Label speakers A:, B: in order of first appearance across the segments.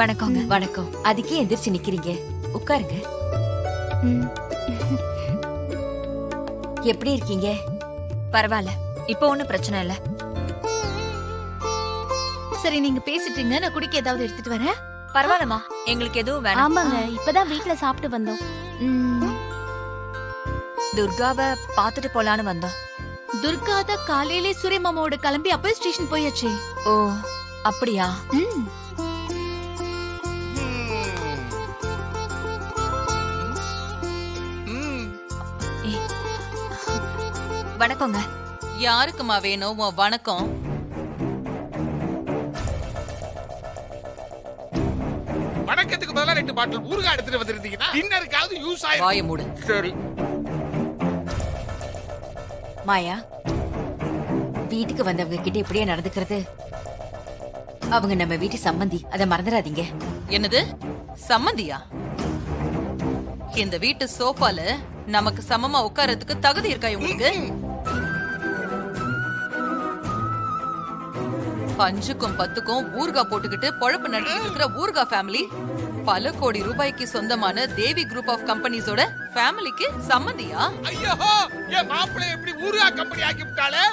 A: வணக்கங்க.
B: வணக்கம். அதுக்கே எந்திரிச்சு நிக்கிறீங்க, உட்காருங்க. எப்படி இருக்கீங்க?
A: பரவாயில்ல, இப்போ ஒண்ணும் பிரச்சனை இல்ல.
C: சரி, நீங்க பேசிட்டீங்க, நான் குடிக்க ஏதாவது எடுத்துட்டு வரேன்.
A: பரவாயில்லம்மா, எங்களுக்கு எதுவும் வேணாம்.
C: ஆமாங்க, இப்பதான் வீட்ல சாப்பிட்டு வந்தோம்.
A: துர்காவை பாத்துட்டு போலான்னு வந்தோம்.
C: துர்கா தான் காலையிலே சூரிய மாமாவோட கிளம்பி அப்பவே ஸ்டேஷன் போயாச்சே.
A: ஓ அப்படியா? வணக்கங்க.
D: யாருக்குமா வேணும் உன் வணக்கம்?
E: வணக்கத்துக்கு பதிலா 2 பாட்டில் ஊறுகாய் எடுத்துட்டு வந்திருந்தீங்கன்னா டின்னருக்காவது யூஸ் ஆயிடும்.
D: வாயை மூடு.
E: சரி.
B: மாயா, வீட்டுக்கு வந்தவங்க கிட்ட இப்படியே நடந்துக்கிறது? அவங்க நம்ம வீட்டு சம்பந்தி, அத மறந்துடாதீங்க.
D: என்னது சம்மந்தியா? இந்த வீட்டு சோஃபால நமக்கு சமமா உட்கார்றதுக்கு தகுதி இருக்கா உங்களுக்கு? 5க்கும் 10க்கும் ஊர்கா போட்டுக்கிட்டு பொழப்பு நடத்திட்டு இருக்கிற ஊர்கா ஃபேமிலி பல கோடி ரூபாய்க்கு சொந்தமான தேவி குரூப் ஆஃப் கம்பெனிஸோட ஃபேமிலிக்கு சம்மந்தியா?
E: ஐயோ, என் மாப்பிள்ளை எப்படி ஊறுகாய் கம்பெனி ஆக்கி விட்டாளே.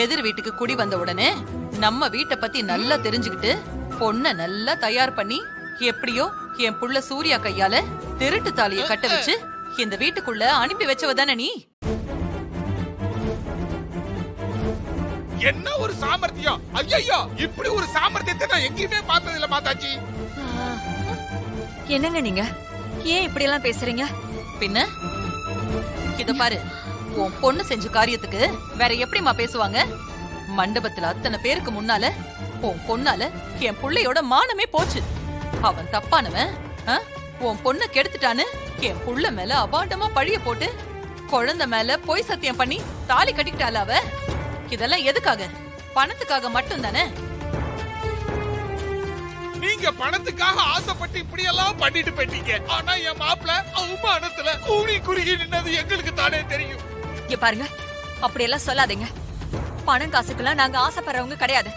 D: எதிர் வீட்டுக்கு குடி வந்த உடனே நம்ம வீட்டை பத்தி நல்லா தெரிஞ்சுக்கிட்டு பொண்ண நல்லா தயார் பண்ணி எப்படியோ என் புள்ள சூர்யா கையால திருட்டு தாலிய கட்ட வச்சு இந்த வீட்டுக்குள்ள அனுப்பி வச்சவதானே நீ?
E: என்ன ஒரு சாமர்த்தியம்! ஐயோ, இப்படி ஒரு சாமர்த்தியத்தை நான் எங்கேயுமே பார்த்தது இல்ல மாதாஜி.
A: என்னங்க நீங்க ஏன் இப்படி எல்லாம் பேசுறீங்க?
D: பின்ன இத பாரு, உன் பொண்ணு செஞ்ச காரியத்துக்கு வேற எப்படிமா பேசுவாங்க? மண்டபத்துல அத்தனை பேருக்கு முன்னால உன் பொண்ணால என் புள்ளையோட மானமே போச்சு. அவன் தப்பானவன், உன் பொண்ண கெடுத்துட்டான்னு என் புள்ள மேல அபாண்டமா பழிய போட்டு குழந்தை மேல பொய் சத்தியம் பண்ணி தாலி கட்டிக்கிட்டால அவ. இதெல்லாம் எதுக்காக? பணத்துக்காக மட்டும் தானே?
E: நீங்க பணத்துக்காக ஆசைப்பட்டு இப்படி எல்லாம் பண்ணிட்டு போயிட்டீங்க. ஆனா என் மாப்பிள்ளை அவமானத்துல கூடி குறுகி நின்னது எங்களுக்கு தானே தெரியும்.
A: இங்க பாருங்க, அப்படியெல்லாம் சொல்லாதீங்க. பணம் காசுக்கெல்லாம் நாங்க ஆசைப்படுறவங்க கிடையாது.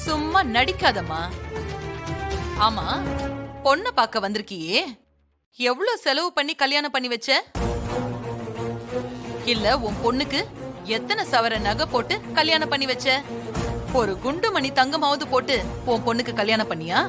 D: சும்மா நடிக்காதம்மா. ஆமா, பொண்ண பார்க்க வந்திருக்கியே, எவ்வளவு செலவு பண்ணி கல்யாணம் பண்ணி வச்ச? இல்ல உன் பொண்ணுக்கு எத்தனை சவர நகை போட்டு கல்யாணம் பண்ணி வச்ச? ஒரு குண்டுமணி தங்கமாவது போட்டு உன் பொண்ணுக்கு கல்யாணம் பண்ணியா?